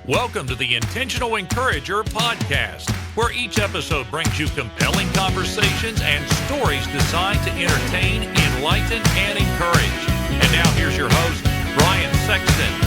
Welcome to the Intentional Encourager podcast, where each episode brings you compelling conversations and stories designed to entertain, enlighten, and encourage. And now here's your host, Brian Sexton.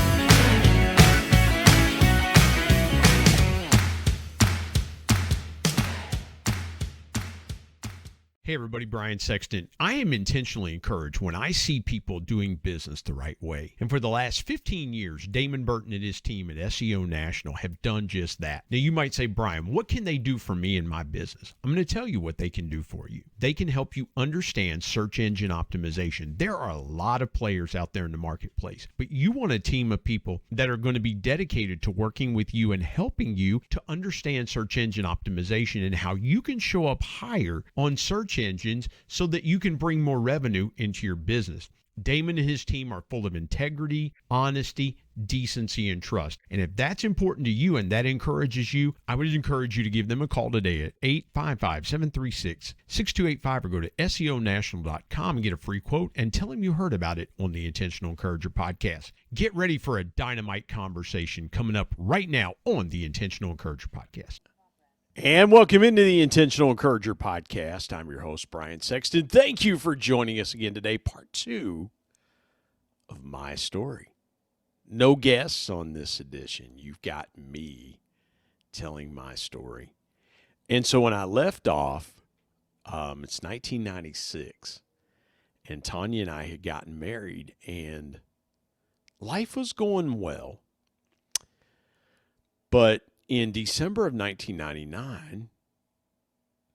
Hey everybody, Brian Sexton. I am intentionally encouraged when I see people doing business the right way. And for the last 15 years, Damon Burton and his team at SEO National have done just that. Now you might say, Brian, what can they do for me in my business? I'm going to tell you what they can do for you. They can help you understand search engine optimization. There are a lot of players out there in the marketplace, but you want a team of people that are going to be dedicated to working with you and helping you to understand search engine optimization and how you can show up higher on search engines so that you can bring more revenue into your business. Damon and his team are full of integrity, honesty, decency, and trust. And if that's important to you and that encourages you, I would encourage you to give them a call today at 855-736-6285 or go to SEOnational.com and get a free quote and tell them you heard about it on the Intentional Encourager podcast. Get ready for a dynamite conversation coming up right now on the Intentional Encourager podcast. And welcome into the Intentional Encourager podcast. I'm your host, Brian Sexton. Thank you for joining us again today, part 2 of my story. No guests on this edition. You've got me telling my story. And so when I left off, it's 1996, and Tanya and I had gotten married, and life was going well. But in December of 1999,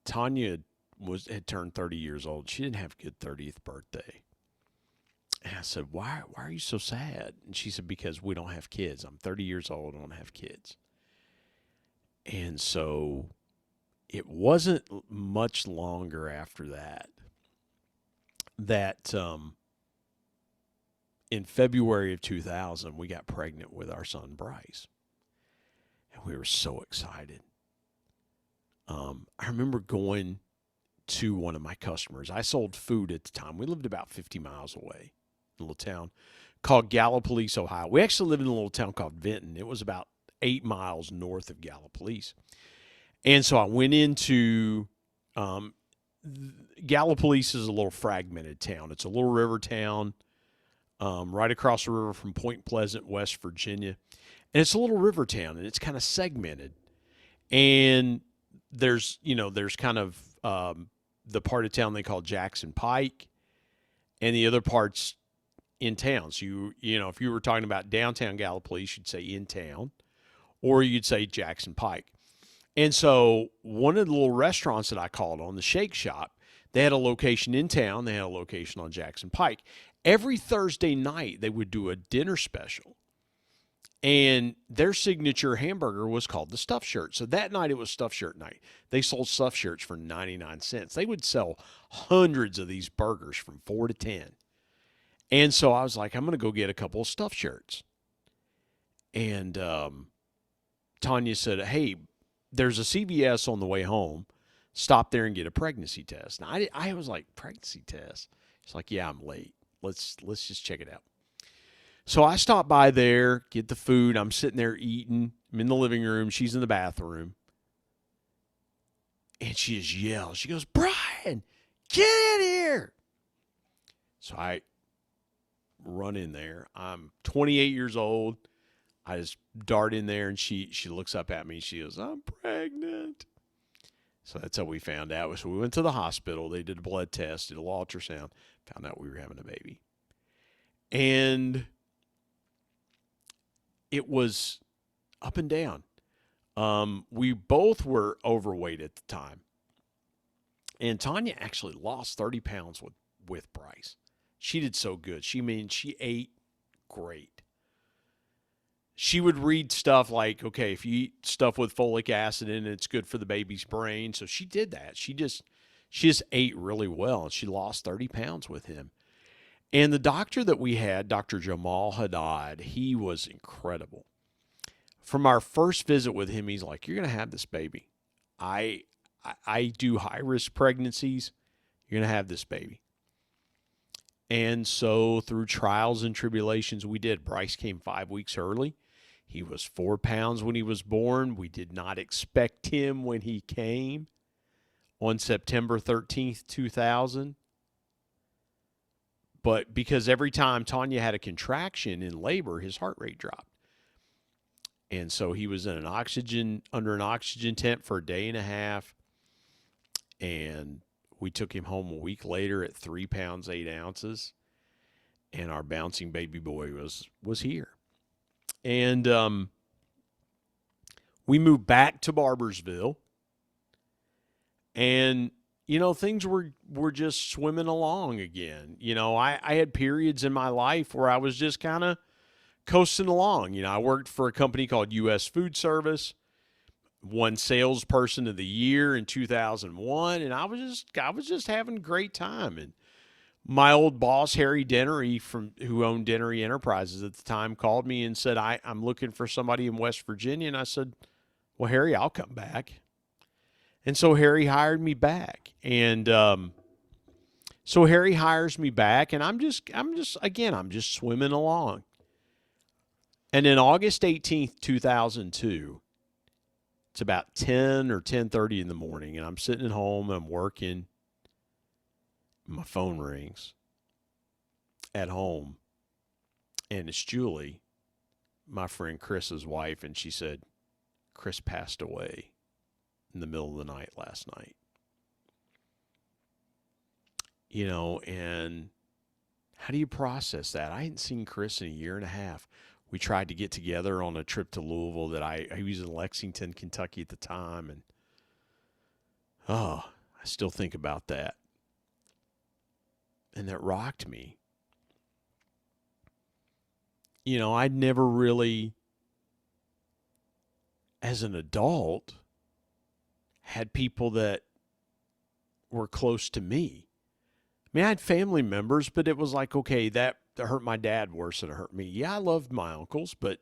Tanya had turned 30 years old. She didn't have a good 30th birthday. And I said, why are you so sad? And she said, because we don't have kids. I'm 30 years old. I don't have kids. And so it wasn't much longer after that in February of 2000, we got pregnant with our son, Bryce. And we were so excited. I remember going to one of my customers. I sold food at the time. We lived about 50 miles away in a little town called Gallipolis, Ohio. We actually lived in a little town called Vinton. It was about 8 miles north of Gallipolis. And so I went into Gallipolis is a little fragmented town. It's a little river town right across the river from Point Pleasant, West Virginia. And it's a little river town, and it's kind of segmented. And there's kind of the part of town they call Jackson Pike, and the other parts in town. So if you were talking about downtown Gallipolis, you'd say in town, or you'd say Jackson Pike. And so one of the little restaurants that I called on, the Shake Shop, they had a location in town. They had a location on Jackson Pike. Every Thursday night, they would do a dinner special. And their signature hamburger was called the Stuffed Shirt. So that night it was Stuffed Shirt night. They sold stuffed shirts for 99 cents. They would sell hundreds of these burgers from 4 to 10. And so I was like, I'm going to go get a couple of stuffed shirts. And Tanya said, hey, there's a CVS on the way home. Stop there and get a pregnancy test. And I was like, pregnancy test? She's like, yeah, I'm late. Let's just check it out. So I stopped by there, get the food. I'm sitting there eating. I'm in the living room. She's in the bathroom. And she just yells. She goes, Brian, get in here. So I run in there. I'm 28 years old. I just dart in there, and she looks up at me. She goes, I'm pregnant. So that's how we found out. So we went to the hospital. They did a blood test, did a little ultrasound, found out we were having a baby. And it was up and down. We both were overweight at the time. And Tanya actually lost 30 pounds with Bryce. She did so good. She ate great. She would read stuff like, okay, if you eat stuff with folic acid in it, it's good for the baby's brain. So she did that. She just ate really well, and she lost 30 pounds with him. And the doctor that we had, Dr. Jamal Haddad, he was incredible. From our first visit with him, he's like, you're going to have this baby. I do high-risk pregnancies. You're going to have this baby. And so through trials and tribulations, we did. Bryce came 5 weeks early. He was 4 pounds when he was born. We did not expect him when he came on September 13th, 2000. But because every time Tanya had a contraction in labor, his heart rate dropped. And so he was in under an oxygen tent for a day and a half. And we took him home a week later at 3 pounds, 8 ounces. And our bouncing baby boy was here. And we moved back to Barbersville. And, things were just swimming along again. I had periods in my life where I was just kind of coasting along. I worked for a company called U.S. Food Service, won salesperson of the year in 2001, and I was just having a great time. And my old boss, Harry Dennery, who owned Dennery Enterprises at the time, called me and said, I'm looking for somebody in West Virginia. And I said, well, Harry, I'll come back. And so Harry hired me back. And so Harry hires me back, and I'm just swimming along. And then August 18th, 2002, it's about 10 or 10:30 in the morning, and I'm sitting at home, and I'm working. My phone rings at home, and it's Julie, my friend Chris's wife, and she said, Chris passed away in the middle of the night last night. And how do you process that? I hadn't seen Chris in a year and a half. We tried to get together on a trip to Louisville he was in Lexington, Kentucky at the time. And, I still think about that. And that rocked me. I'd never really, as an adult, had people that were close to me. I had family members, but it was like, okay, that hurt my dad worse than it hurt me. Yeah, I loved my uncles, but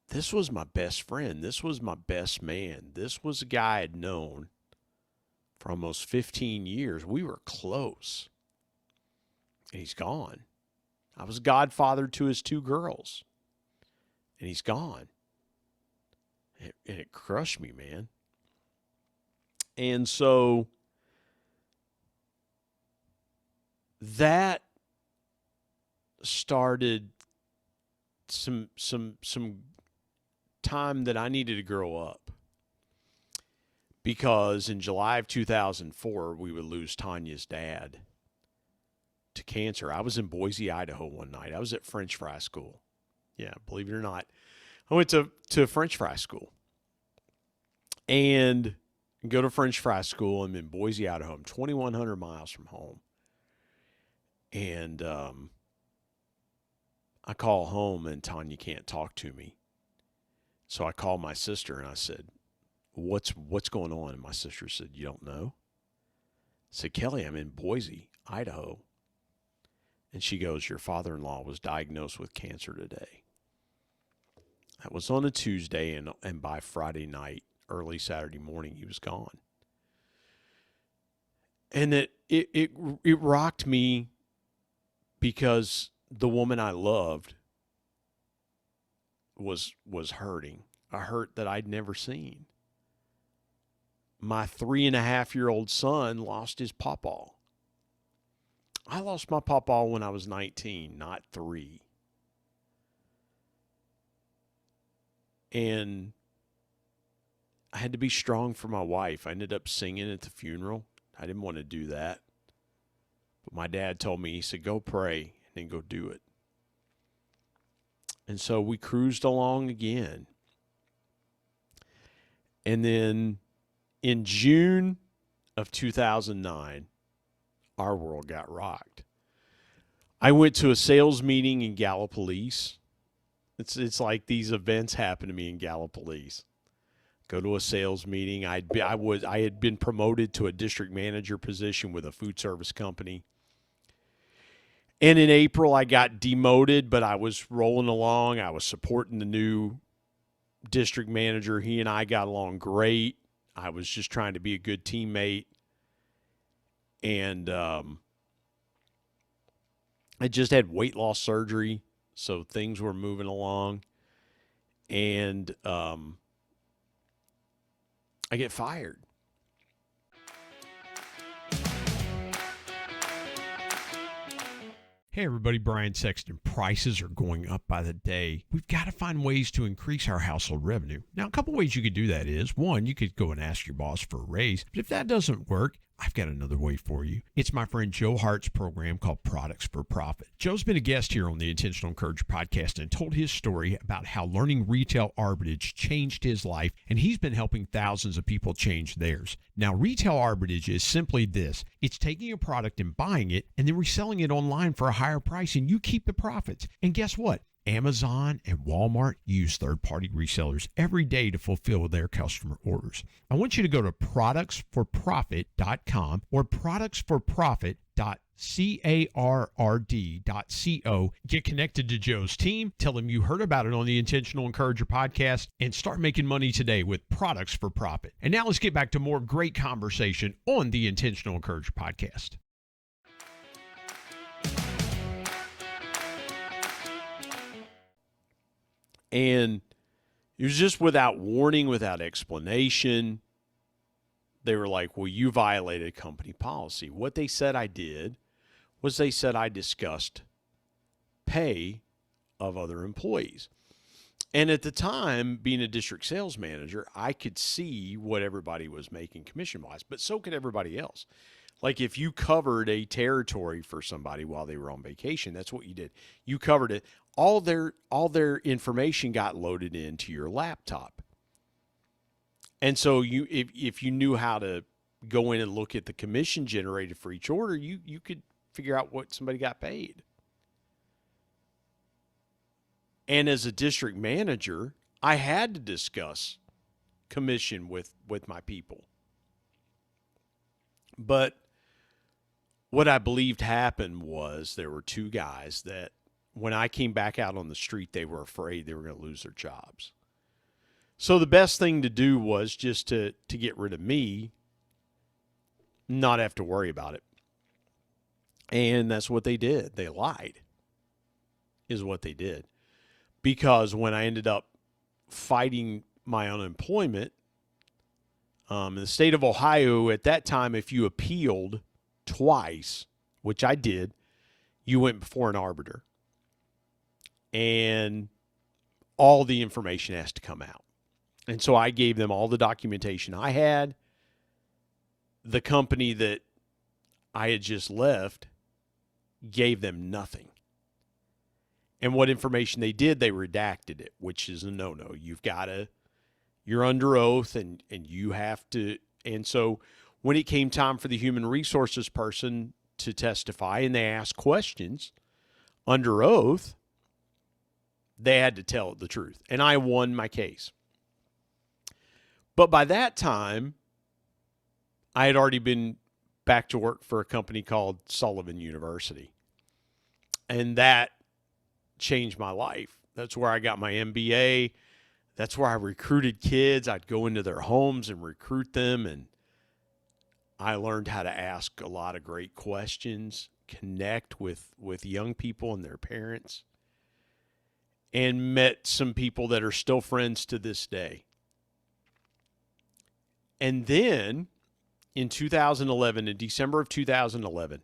this was my best friend. This was my best man. This was a guy I'd known for almost 15 years. We were close. And he's gone. I was godfather to his 2 girls. And he's gone. And it crushed me, man. And so that started some time that I needed to grow up. Because in July of 2004, we would lose Tanya's dad to cancer. I was in Boise, Idaho one night. I was at French fry school. Yeah, believe it or not. I went to French fry school. And go to French fry school. I'm in Boise, Idaho. I'm 2,100 miles from home. And I call home, and Tanya can't talk to me. So I called my sister, and I said, what's going on? And my sister said, you don't know? I said, Kelly, I'm in Boise, Idaho. And she goes, your father-in-law was diagnosed with cancer today. That was on a Tuesday, and by Friday night, early Saturday morning, he was gone. And it rocked me because the woman I loved was hurting, a hurt that I'd never seen. My 3.5-year-old son lost his pawpaw. I lost my pawpaw when I was 19, not 3. And I had to be strong for my wife. I ended up singing at the funeral. I didn't want to do that. But my dad told me, he said, go pray and then go do it. And so we cruised along again. And then in June of 2009, our world got rocked. I went to a sales meeting in Gallipolis. It's like these events happen to me in Gallipolis. Go to a sales meeting. I had been promoted to a district manager position with a food service company. And in April, I got demoted, but I was rolling along. I was supporting the new district manager. He and I got along great. I was just trying to be a good teammate. And I just had weight loss surgery, so things were moving along. and I get fired. Hey everybody, Brian Sexton. Prices are going up by the day. We've got to find ways to increase our household revenue. Now, a couple ways you could do that is, one, you could go and ask your boss for a raise. But if that doesn't work, I've got another way for you. It's my friend Joe Hart's program called Products for Profit. Joe's been a guest here on the Intentional Encourager podcast and told his story about how learning retail arbitrage changed his life, and he's been helping thousands of people change theirs. Now, retail arbitrage is simply this. It's taking a product and buying it and then reselling it online for a higher price, and you keep the profits. And guess what? Amazon and Walmart use third-party resellers every day to fulfill their customer orders. I want you to go to productsforprofit.com or productsforprofit.carrd.co. Get connected to Joe's team. Tell him you heard about it on the Intentional Encourager podcast and start making money today with Products for Profit. And now let's get back to more great conversation on the Intentional Encourager podcast. And it was just without warning, without explanation. They were like, well, you violated company policy. What they said I did was they said I discussed pay of other employees. And at the time, being a district sales manager, I could see what everybody was making commission-wise, but so could everybody else. Like if you covered a territory for somebody while they were on vacation, that's what you did. You covered it. All their information got loaded into your laptop. And so if you knew how to go in and look at the commission generated for each order, you could figure out what somebody got paid. And as a district manager, I had to discuss commission with my people. But what I believed happened was there were two guys that when I came back out on the street, they were afraid they were going to lose their jobs. So the best thing to do was just to get rid of me, not have to worry about it. And that's what they did. They lied, is what they did. Because when I ended up fighting my unemployment, in the state of Ohio at that time, if you appealed twice, which I did, you went before an arbiter. And all the information has to come out. And so I gave them all the documentation I had. The company that I had just left gave them nothing. And what information they did, they redacted it, which is a no-no. You're under oath and you have to. And so when it came time for the human resources person to testify and they asked questions under oath, they had to tell the truth. And I won my case. But by that time, I had already been back to work for a company called Sullivan University. And that changed my life. That's where I got my MBA. That's where I recruited kids. I'd go into their homes and recruit them. And I learned how to ask a lot of great questions, connect with young people and their parents, and met some people that are still friends to this day. And then in 2011, in December of 2011,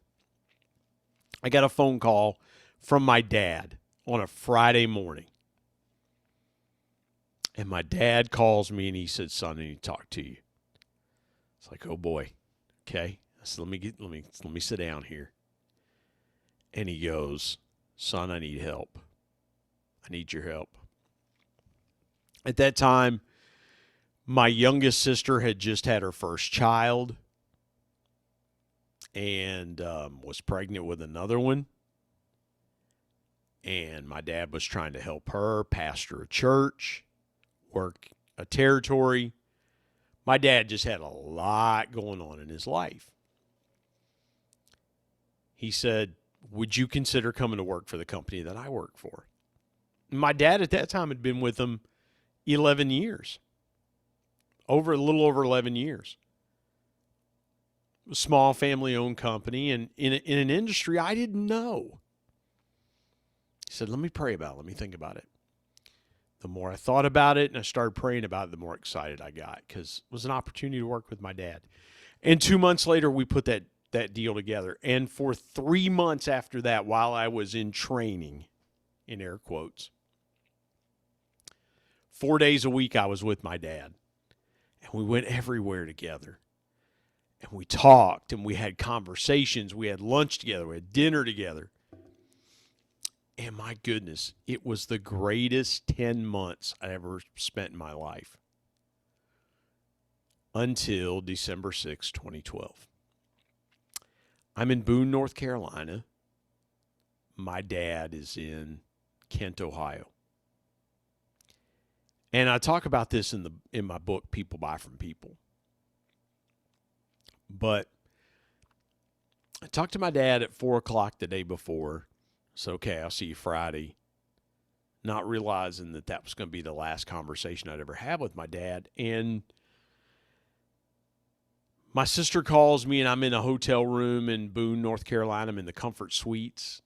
I got a phone call from my dad on a Friday morning. And my dad calls me and he said, "Son, I need to talk to you." It's like, oh boy. Okay. I said, let me sit down here. And he goes, "Son, I need help. I need your help." At that time, my youngest sister had just had her first child and was pregnant with another one. And my dad was trying to help her pastor a church, work a territory. My dad just had a lot going on in his life. He said, "Would you consider coming to work for the company that I work for?" My dad at that time had been with him 11 years. A little over 11 years. A small family-owned company and in an industry I didn't know. He said, "Let me pray about it. Let me think about it." The more I thought about it and I started praying about it, the more excited I got because it was an opportunity to work with my dad. And 2 months later, we put that deal together. And for 3 months after that, while I was in training, in air quotes, 4 days a week I was with my dad. And we went everywhere together. And we talked and we had conversations. We had lunch together. We had dinner together. And my goodness, it was the greatest 10 months I ever spent in my life. Until December 6, 2012. I'm in Boone, North Carolina. My dad is in Kent, Ohio. And I talk about this in my book, People Buy From People. But I talked to my dad at 4 o'clock the day before. So, okay, I'll see you Friday. Not realizing that was going to be the last conversation I'd ever have with my dad. And my sister calls me, and I'm in a hotel room in Boone, North Carolina. I'm in the Comfort Suites.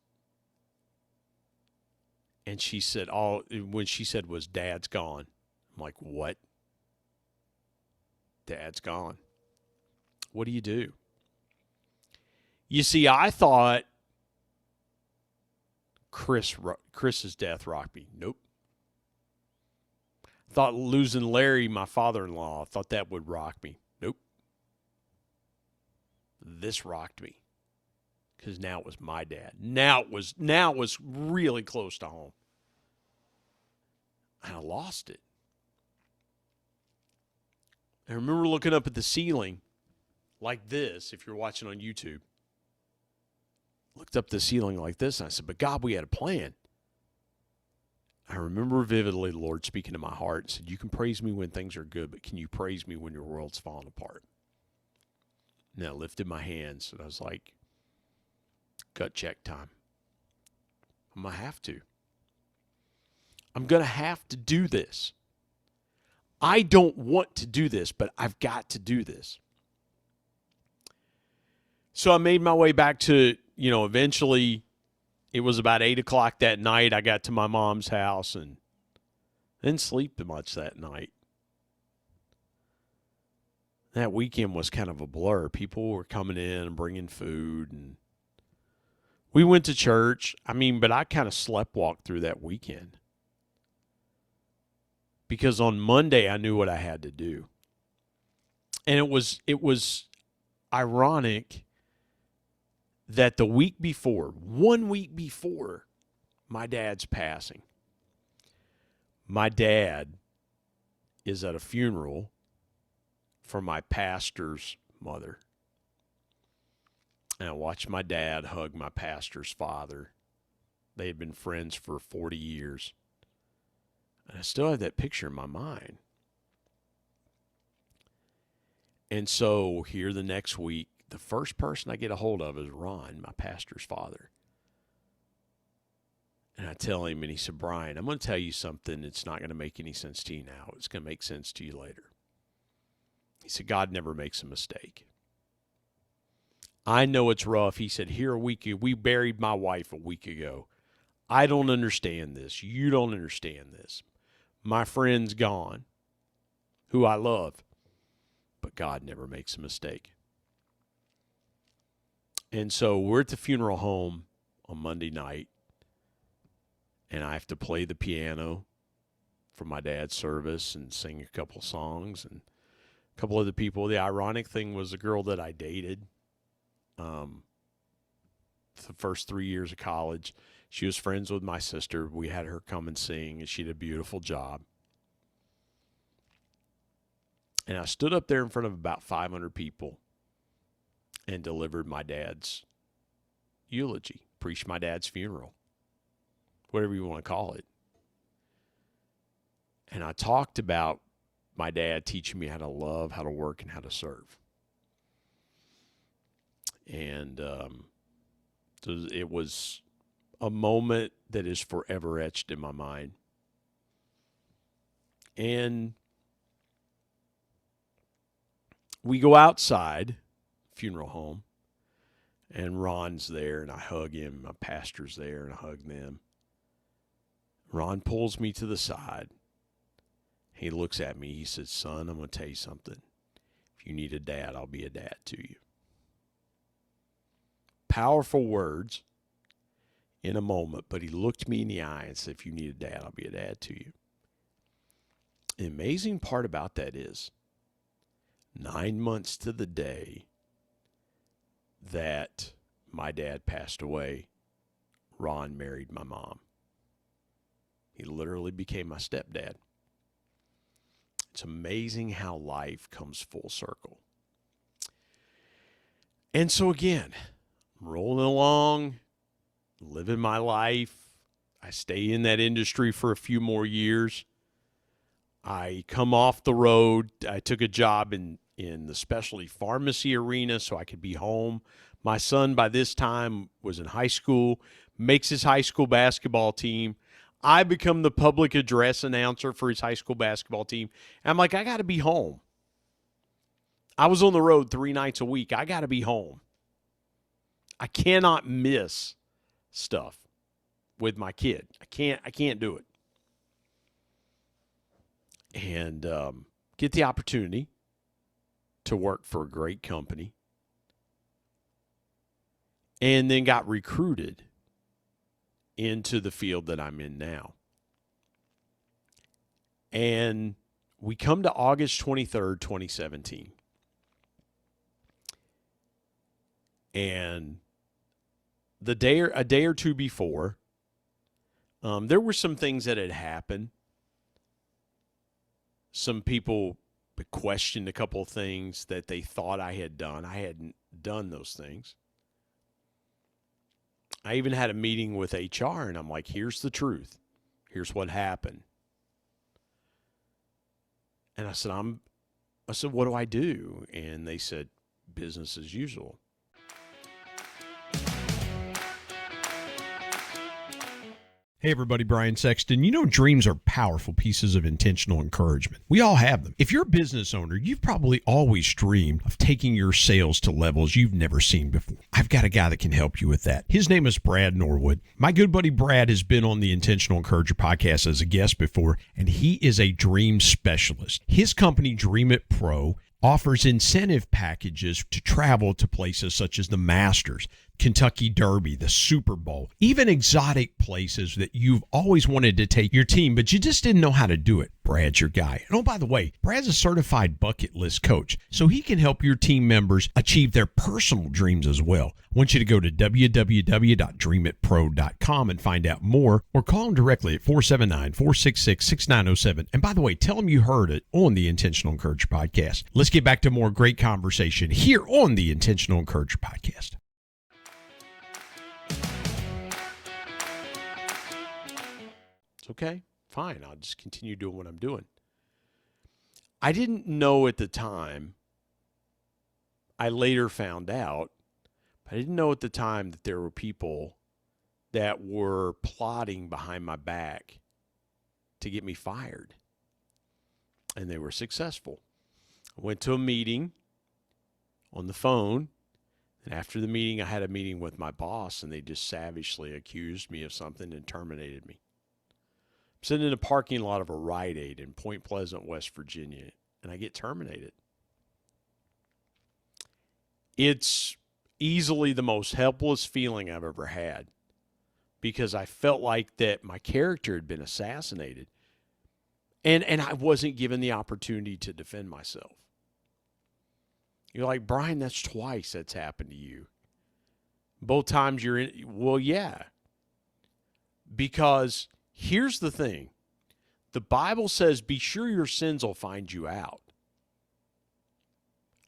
And she said, when she said was, Dad's gone. I'm like, what? Dad's gone. What do you do? You see, I thought Chris's death rocked me. Nope. Thought losing Larry, my father-in-law, thought that would rock me. Nope. This rocked me. Because now it was my dad. Now it was really close to home. And I lost it. I remember looking up at the ceiling like this, if you're watching on YouTube. Looked up the ceiling like this, and I said, but God, we had a plan. I remember vividly the Lord speaking to my heart and said, you can praise me when things are good, but can you praise me when your world's falling apart? And I lifted my hands, and I was like, gut check time. I'm going to have to. I'm going to have to do this. I don't want to do this, but I've got to do this. So I made my way back to, eventually it was about 8 o'clock that night. I got to my mom's house and didn't sleep much that night. That weekend was kind of a blur. People were coming in and bringing food, and we went to church. But I kind of sleptwalked through that weekend. Because on Monday I knew what I had to do. And it was ironic that the week before, 1 week before my dad's passing, my dad is at a funeral for my pastor's mother. And I watched my dad hug my pastor's father. They had been friends for 40 years. And I still have that picture in my mind. And so here the next week, the first person I get a hold of is Ron, my pastor's father. And I tell him, and he said, Brian, I'm going to tell you something that's not going to make any sense to you now. It's going to make sense to you later. He said, God never makes a mistake. I know it's rough. He said, we buried my wife a week ago. I don't understand this. You don't understand this. My friend's gone, who I love, but God never makes a mistake. And so we're at the funeral home on Monday night, and I have to play the piano for my dad's service and sing a couple songs and a couple other people. The ironic thing was the girl that I dated the first 3 years of college. She was friends with my sister. We had her come and sing, and she did a beautiful job. And I stood up there in front of about 500 people and delivered my dad's eulogy, preached my dad's funeral, whatever you want to call it. And I talked about my dad teaching me how to love, how to work, and how to serve. And it was a moment that is forever etched in my mind. And we go outside, funeral home, and Ron's there, and I hug him. My pastor's there, and I hug them. Ron pulls me to the side, He looks at me. He says, son, I'm going to tell you something. If you need a dad, I'll be a dad to you. Powerful words in a moment, but he looked me in the eye and said, if you need a dad, I'll be a dad to you. The amazing part about that is 9 months to the day that my dad passed away, Ron married my mom. He literally became my stepdad. It's amazing how life comes full circle. And so again, I'm rolling along, living my life. I stay in that industry for a few more years. I come off the road. I took a job in the specialty pharmacy arena so I could be home. My son, by this time, was in high school, makes his high school basketball team. I become the public address announcer for his high school basketball team. And I'm like, I got to be home. I was on the road 3 nights a week. I got to be home. I cannot miss stuff with my kid. I can't do it. And get the opportunity to work for a great company. And then got recruited into the field that I'm in now. And we come to August 23rd, 2017. And a day or two before, there were some things that had happened. Some people questioned a couple of things that they thought I had done. I hadn't done those things. I even had a meeting with HR, and I'm like, here's the truth. Here's what happened. And I said, what do I do? And they said, business as usual. Hey everybody, Brian Sexton. You know, dreams are powerful pieces of intentional encouragement. We all have them. If you're a business owner, you've probably always dreamed of taking your sales to levels you've never seen before. I've got a guy that can help you with that. His name is Brad Norwood. My good buddy Brad has been on the Intentional Encourager podcast as a guest before, and he is a dream specialist. His company, Dream It Pro, offers incentive packages to travel to places such as the Masters, Kentucky Derby, the Super Bowl, even exotic places that you've always wanted to take your team, but you just didn't know how to do it. Brad's your guy. And oh, by the way, Brad's a certified bucket list coach, so he can help your team members achieve their personal dreams as well. I want you to go to www.dreamitpro.com and find out more, or call him directly at 479-466-6907. And by the way, tell him you heard it on the Intentional Encourager podcast. Let's get back to more great conversation here on the Intentional Encourager podcast. It's okay. Fine. I'll just continue doing what I'm doing. I didn't know at the time. I later found out, but I didn't know at the time that there were people that were plotting behind my back to get me fired. And they were successful. I went to a meeting on the phone, and after the meeting, I had a meeting with my boss, and they just savagely accused me of something and terminated me. I'm sitting in a parking lot of a Rite Aid in Point Pleasant, West Virginia, and I get terminated. It's easily the most helpless feeling I've ever had, because I felt like that my character had been assassinated, and I wasn't given the opportunity to defend myself. You're like, Brian, that's twice that's happened to you. Both times you're in. Well, yeah. Because here's the thing. The Bible says, be sure your sins will find you out.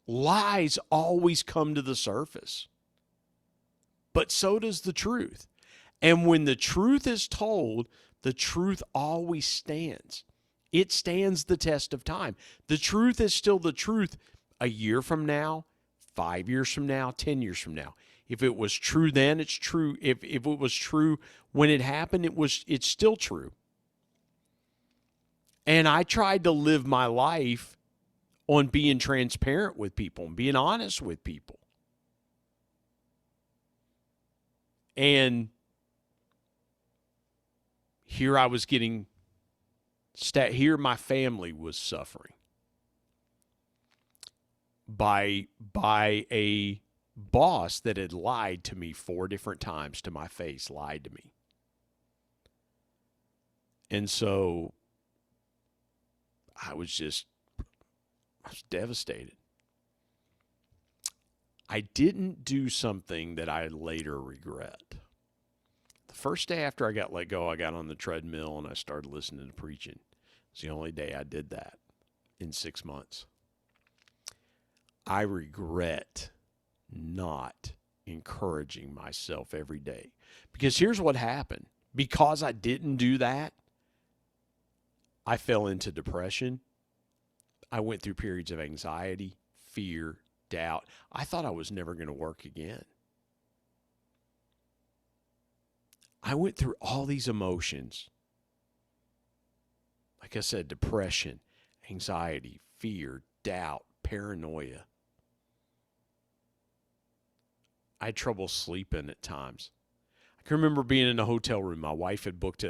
Lies always come to the surface. But so does the truth. And when the truth is told, the truth always stands. It stands the test of time. The truth is still the truth a year from now, 5 years from now, 10 years from now. If it was true then, it's true. If it was true when it happened, it's still true. And I tried to live my life on being transparent with people and being honest with people. And here I was getting Here my family was suffering by a boss that had lied to me 4 different times to my face, lied to me. And so I was devastated. I didn't do something that I later regret. The first day after I got let go, I got on the treadmill and I started listening to preaching. It's the only day I did that in 6 months. I regret not encouraging myself every day. Because here's what happened. Because I didn't do that, I fell into depression. I went through periods of anxiety, fear, doubt. I thought I was never going to work again. I went through all these emotions. Like I said, depression, anxiety, fear, doubt, paranoia. I had trouble sleeping at times. I can remember being in a hotel room. My wife had booked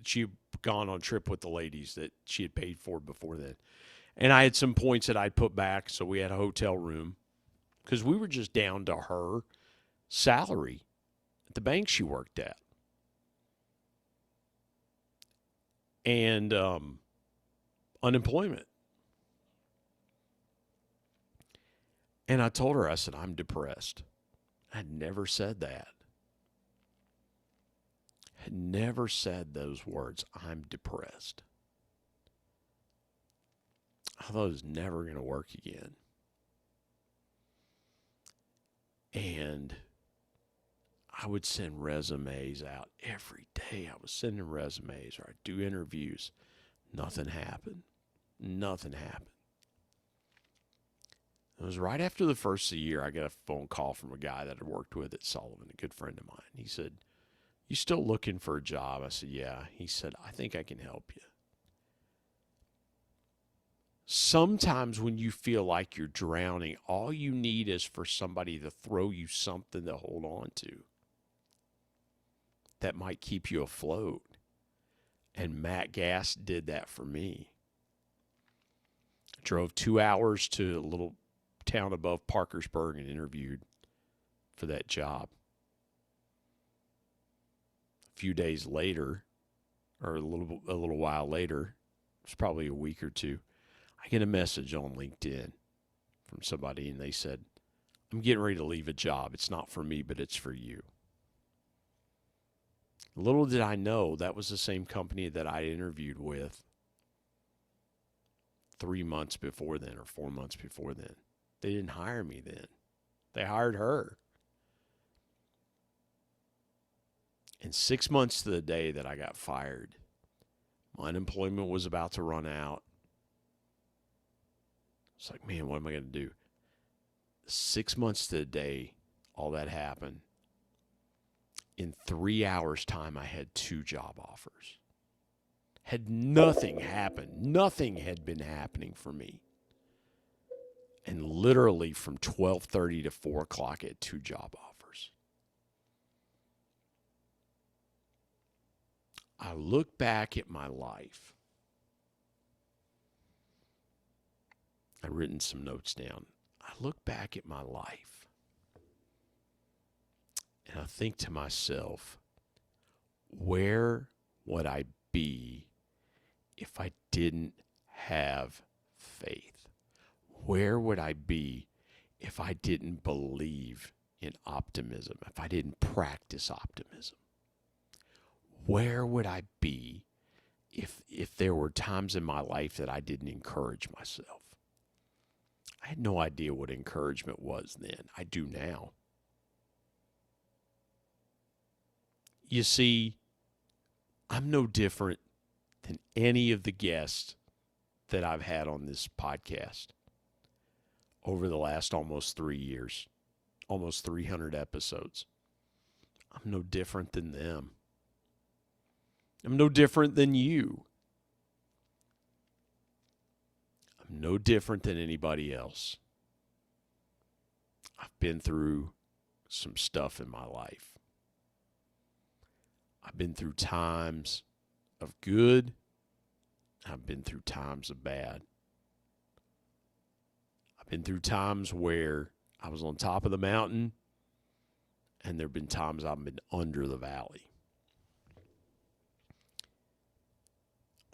she had gone on a trip with the ladies that she had paid for before then. And I had some points that I'd put back, so we had a hotel room because we were just down to her salary at the bank she worked at. And unemployment. And I told her, I said, I'm depressed. I'd never said that. Had never said those words, I'm depressed. I thought it was never going to work again. And I would send resumes out every day. I was sending resumes, or I'd do interviews. Nothing happened. Nothing happened. It was right after the first of the year, I got a phone call from a guy that I worked with at Sullivan, a good friend of mine. He said, you still looking for a job? I said, yeah. He said, I think I can help you. Sometimes when you feel like you're drowning, all you need is for somebody to throw you something to hold on to that might keep you afloat. And Matt Gass did that for me. I drove 2 hours to a little town above Parkersburg and interviewed for that job. A few days later, or a little while later, it was probably a week or two, I get a message on LinkedIn from somebody, and they said, I'm getting ready to leave a job. It's not for me, but it's for you. Little did I know that was the same company that I interviewed with 3 months before then, or 4 months before then. They didn't hire me then. They hired her. And 6 months to the day that I got fired, my unemployment was about to run out. It's like, man, what am I going to do? 6 months to the day, all that happened. In 3 hours' time, I had 2 job offers. Had nothing happened. Nothing had been happening for me. And literally from 12:30 to 4 o'clock, I had 2 job offers. I look back at my life. I've written some notes down. I look back at my life. And I think to myself, where would I be if I didn't have faith? Where would I be if I didn't believe in optimism, if I didn't practice optimism? Where would I be if there were times in my life that I didn't encourage myself? I had no idea what encouragement was then. I do now. You see, I'm no different than any of the guests that I've had on this podcast over the last almost 3 years, almost 300 episodes. I'm no different than them. I'm no different than you. I'm no different than anybody else. I've been through some stuff in my life. I've been through times of good I've been through times of bad. I've been through times where I was on top of the mountain, and there have been times I've been under the valley.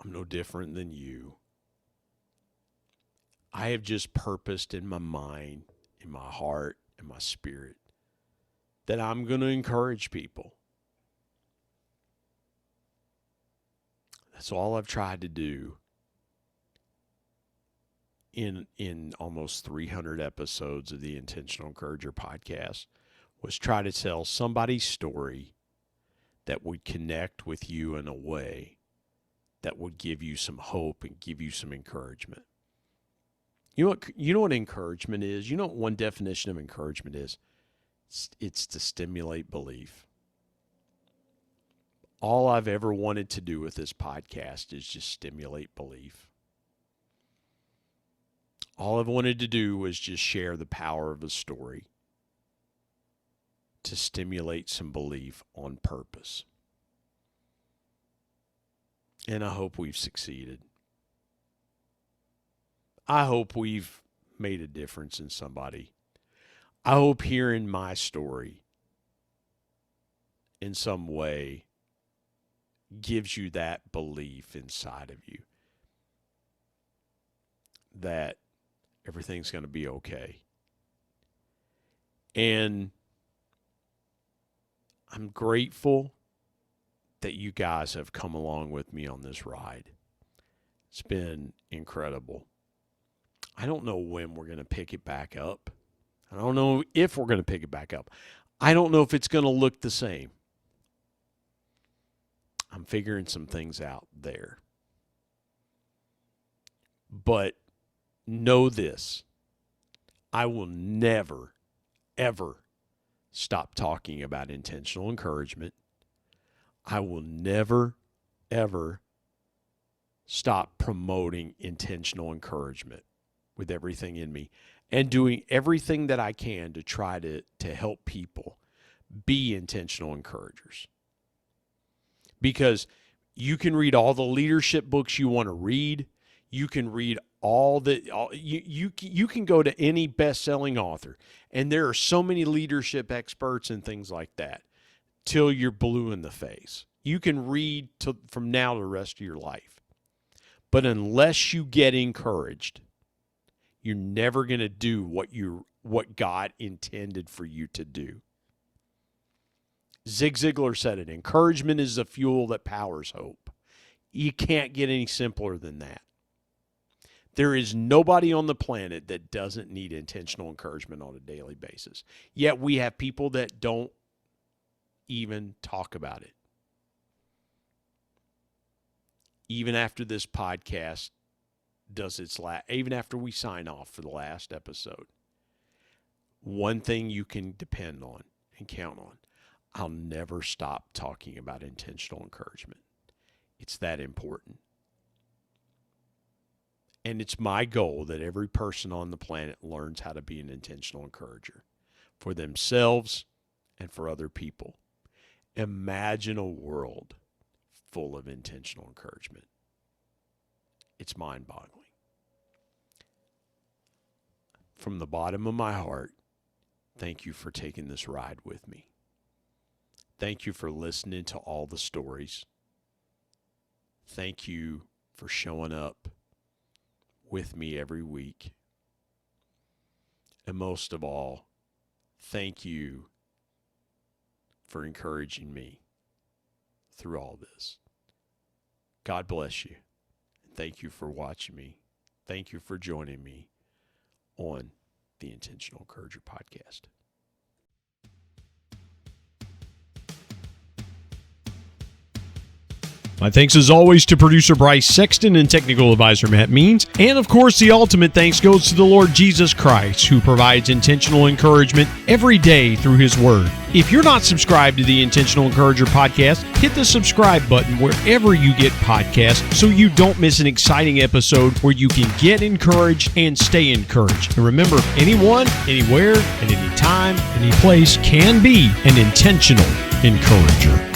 I'm no different than you. I have just purposed in my mind, in my heart, in my spirit, that I'm going to encourage people. That's all I've tried to do in almost 300 episodes of the Intentional Encourager podcast, was try to tell somebody's story that would connect with you in a way that would give you some hope and give you some encouragement. You know what encouragement is? You know what one definition of encouragement is? It's to stimulate belief. All I've ever wanted to do with this podcast is just stimulate belief. All I've wanted to do was just share the power of a story to stimulate some belief on purpose. And I hope we've succeeded. I hope we've made a difference in somebody. I hope hearing my story in some way gives you that belief inside of you that everything's going to be okay. And I'm grateful that you guys have come along with me on this ride. It's been incredible. I don't know when we're going to pick it back up. I don't know if we're going to pick it back up. I don't know if it's going to look the same. I'm figuring some things out there. But know this. I will never, ever stop talking about intentional encouragement. I will never, ever stop promoting intentional encouragement with everything in me and doing everything that I can to try to help people be intentional encouragers. Because you can read all the leadership books you want to read. You can read you can go to any best-selling author, and there are so many leadership experts and things like that till you're blue in the face. You can read from now to the rest of your life. But unless you get encouraged, you're never going to do what God intended for you to do. Zig Ziglar said it, encouragement is the fuel that powers hope. You can't get any simpler than that. There is nobody on the planet that doesn't need intentional encouragement on a daily basis. Yet we have people that don't even talk about it. Even after this podcast does its even after we sign off for the last episode, one thing you can depend on and count on, I'll never stop talking about intentional encouragement. It's that important. And it's my goal that every person on the planet learns how to be an intentional encourager for themselves and for other people. Imagine a world full of intentional encouragement. It's mind-boggling. From the bottom of my heart, thank you for taking this ride with me. Thank you for listening to all the stories. Thank you for showing up with me every week. And most of all, thank you for encouraging me through all this. God bless you. Thank you for watching me. Thank you for joining me on the Intentional Encourager podcast. My thanks as always to producer Bryce Sexton and technical advisor Matt Means. And of course, the ultimate thanks goes to the Lord Jesus Christ, who provides intentional encouragement every day through his word. If you're not subscribed to the Intentional Encourager podcast, hit the subscribe button wherever you get podcasts so you don't miss an exciting episode where you can get encouraged and stay encouraged. And remember, anyone, anywhere, at any time, any place can be an intentional encourager.